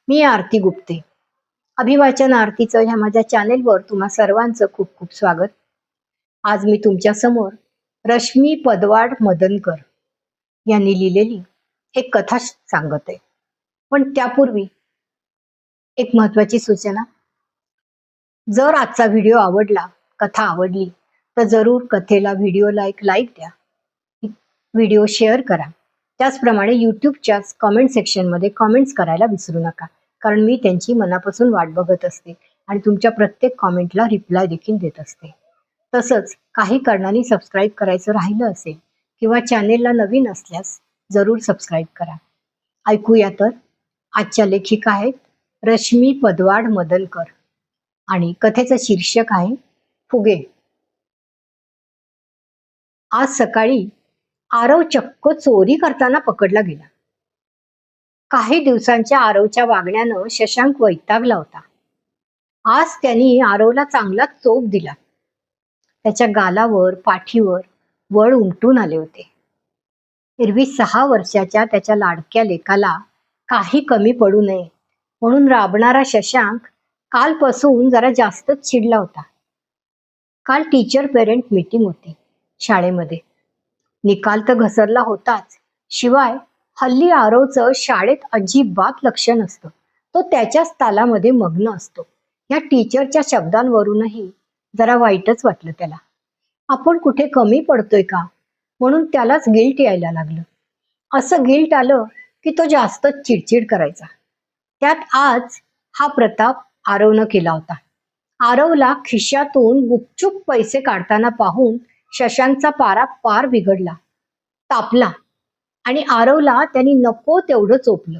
मी आरती गुप्ते. अभिवाचन आरतीचं ह्या माझ्या चॅनेलवर तुम्हा सर्वांचं खूप खूप स्वागत. आज मी तुमच्या समोर रश्मी पदवाड मदनकर यांनी लिहिलेली एक कथा सांगत आहे. पण त्यापूर्वी एक महत्वाची सूचना. जर आजचा व्हिडिओ आवडला, कथा आवडली, तर जरूर कथेला व्हिडिओला एक लाईक द्या, व्हिडिओ शेअर करा. त्याचप्रमाणे यूट्यूबच्या कमेंट सेक्शनमध्ये कमेंट्स करायला विसरू नका, कारण मी त्यांची मनापासून वाट बघत असते आणि तुमच्या प्रत्येक कमेंटला रिप्लाय देखील देत असते. तसंच काही कारणाने सबस्क्राईब करायचं राहिलं असेल किंवा चॅनेलला नवीन असल्यास जरूर सबस्क्राईब करा. ऐकूया तर. आजच्या लेखिका आहेत रश्मी पदवाड मदनकर आणि कथेचं शीर्षक आहे फुगे. आज सकाळी आरव चक्क चोरी करताना पकडला गेला. काही दिवसांच्या आरवच्या वागण्यानं शशांक वैतागला होता. आज त्यांनी आरवला चांगला चोप दिला. त्याच्या गालावर पाठीवर वळ उमटून आले होते. एरवी 6 वर्षाच्या त्याच्या लाडक्या लेकाला काही कमी पडू नये म्हणून राबणारा शशांक कालपासून जरा जास्तच चिडला होता. काल टीचर पेरेंट मीटिंग होती शाळेमध्ये. निकाल तर घसरला होताच, शिवाय हल्ली आरवचं शाळेत अजिबात लक्ष नसतं. तो त्याच्याच तालामध्ये मग्न असतो. या टीचरच्या शब्दांवरूनही जरा वाईटच वाटलं त्याला. आपण कुठे कमी पडतोय का म्हणून त्यालाच गिल्ट यायला लागलं. असं गिल्ट आलं की तो जास्तच चिडचिड करायचा. त्यात आज हा प्रताप आरवनं केला होता. आरवला खिशातून गुपचूप पैसे काढताना पाहून शशांकचा पारा पार बिघडला, तापला आणि आरवला त्यांनी नको तेवढं चोपलं.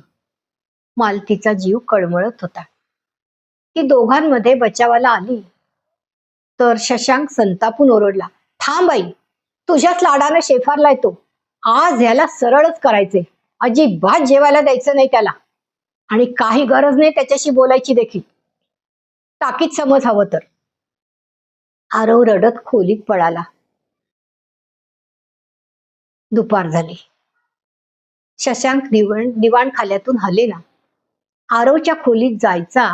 मालतीचा जीव कळमळत होता. ती दोघांमध्ये बचावाला आली तर शशांक संतापून ओरडला, थांब आई, तुझ्याच लाडाने शेफारलाय तो. आज ह्याला सरळच करायचे. अजिबात जेवायला द्यायचं नाही त्याला, आणि काही गरज नाही त्याच्याशी बोलायची देखील. टाकीत समज हवं तर. आरव रडत खोलीत पळाला. दुपार झाली. शशांक दिवाण खाल्यातून हलेना. आरवच्या खोलीत जायचा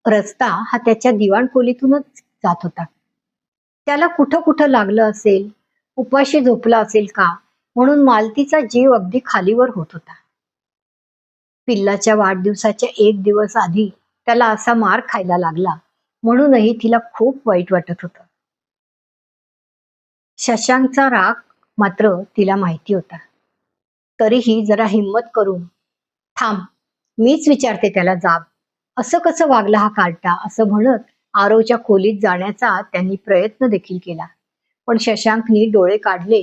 रस्ता हा त्याच्या दिवाण खोलीतूनच जात होता. त्याला कुठं कुठं लागलं असेल, उपाशी झोपला असेल का म्हणून मालतीचा जीव अगदी खालीवर होत होता. पिल्लाच्या वाढदिवसाच्या 1 दिवस आधी त्याला असा मार खायला लागला म्हणूनही तिला खूप वाईट वाटत होतं. शशांकचा राग मात्र तिला माहिती होता. तरीही जरा हिम्मत करून, थांब, मीच विचारते त्याला जाब, असं कसं वागला हा कार्टा, असं म्हणत आरवच्या खोलीत जाण्याचा त्यांनी प्रयत्न देखील केला. पण शशांकनी डोळे काढले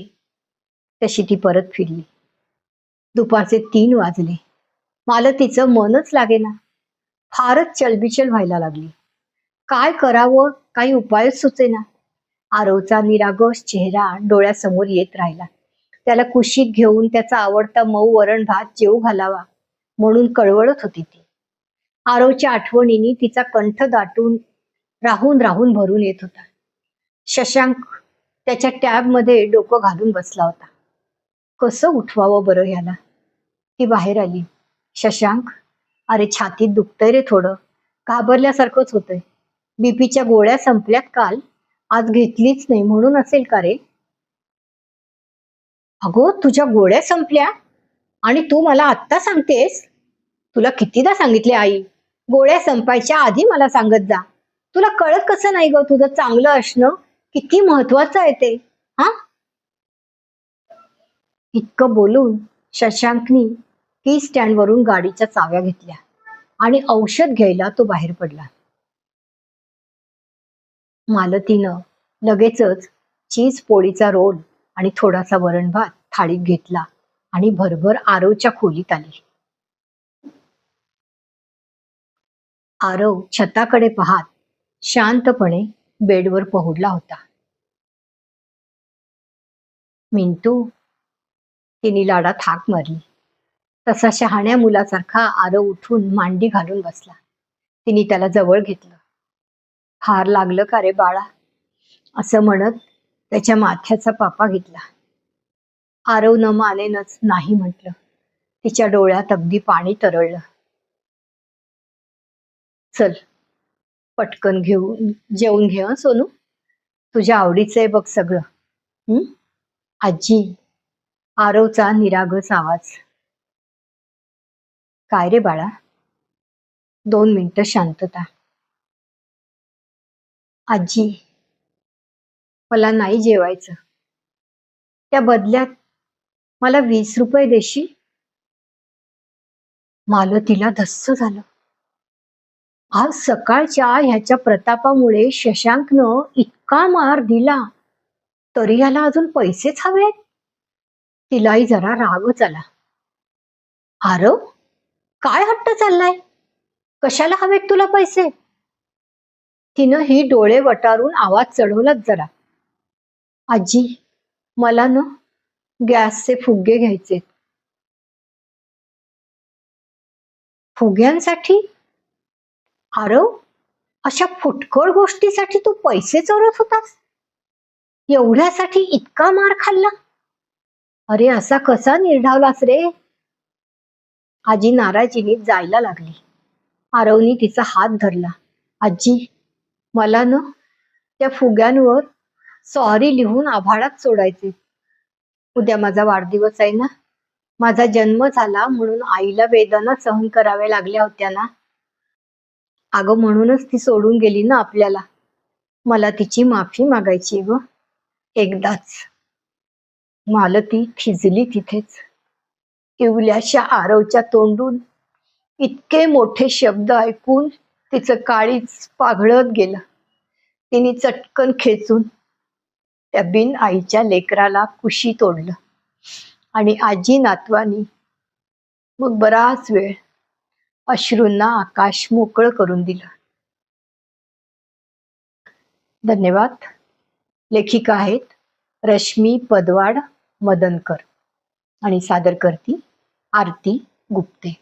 तशी ती परत फिरली. दुपारचे 3 वाजले. मालतीचं मनच लागेना. फारच चलबिचल व्हायला लागली. काय करावं काही उपायच सुचेना. आरवचा निरागस चेहरा डोळ्यासमोर येत राहिला. त्याला कुशीत घेऊन त्याचा आवडता मऊ वरण भात जेवू घालावा म्हणून कळवळत होती ती. आरवच्या आठवणींनी तिचा कंठ दाटून राहून राहून भरून येत होता. शशांक त्याच्या टॅबमध्ये डोकं घालून बसला होता. कसं उठवावं बरं ह्याला. ती बाहेर आली. शशांक, अरे छातीत दुखतंय रे थोडं, घाबरल्यासारखंच होतंय. बीपीच्या गोळ्या संपल्यात काल, आज घेतलीच नाही म्हणून असेल का रे. अगो, तुझ्या गोळ्या संपल्या आणि तू मला आत्ता सांगतेस. तुला कितीदा सांगितले आई, गोळ्या संपायच्या आधी मला सांगत जा. तुला कळत कसं नाही ग तुझं चांगलं असणं किती महत्वाचं आहे ते. हा, इतकं बोलून शशांकनी की स्टँडवरून गाडीच्या चाव्या घेतल्या आणि औषध घ्यायला तो बाहेर पडला. मालतीनं लगेचच चीज पोळीचा रोल आणि थोडासा वरण भात थाळीत घेतला आणि भरभर आरवच्या खोलीत आली. आरव छताकडे पाहत शांतपणे बेडवर पहुडला होता. मिंटू, तिने लाडात हाक मारली. तसा शहाण्या मुलासारखा आरव उठून मांडी घालून बसला. तिने त्याला जवळ घेतलं. फार लागलं का रे बाळा, असं म्हणत त्याच्या माथ्याचा पापा घेतला. आरव न मानेनच नाही म्हटलं. तिच्या डोळ्यात अगदी पाणी तरळलं. चल पटकन घेऊन जेवून घे हं सोनू. तुझ्या आवडीचं आहे बघ सगळं. हं? आजी. आरवचा निरागस आवाज. काय रे बाळा? 2 मिनिटं शांतता. आजी, मला नाही जेवायचं. त्या बदल्यात मला 20 रुपये देशील? मालतीला धस्स झालं. आज सकाळच्या ह्याच्या प्रतापामुळे शशांकनं इतका मार दिला, तरी ह्याला अजून पैसेच हवेत. तिलाही जरा रागच आला. आरव, काय हट्ट चाललाय? कशाला हवेत तुला पैसे? तिनं ही डोळे वटारून आवाज चढवलाच जरा. आजी, मला ना गॅसचे फुगे घ्यायचे. फुग्यांसाठी? आरव, अशा फुटकळ गोष्टीसाठी तू पैसे चोरत होतास? एवढ्यासाठी इतका मार खाल्ला? अरे असा कसा निर्ढावलास रे? आजी नाराजीने जायला लागली. आरवनी तिचा हात धरला. आजी, मला ना त्या फुग्यांवर सॉरी लिहून आभाळात सोडायचे. उद्या माझा वाढदिवस आहे ना. माझा जन्म झाला म्हणून आईला वेदना सहन कराव्या लागल्या होत्या ना. अगं म्हणूनच ती सोडून गेली ना आपल्याला. मला तिची माफी मागायची ग, एकदाच. मालती थिजली तिथेच. इवल्याशा आरवच्या तोंडून इतके मोठे शब्द ऐकून तिचं काळीज पाघळत गेलं. तिने चटकन खेचून त्या बिन आईच्या लेकराला कुशीत ओढलं आणि आजी नातवानी मग बराच वेळ अश्रूंना आकाश मोकळं करून दिलं. धन्यवाद. लेखिका आहेत रश्मी पदवाड मदनकर आणि सादर करती आरती गुप्ते.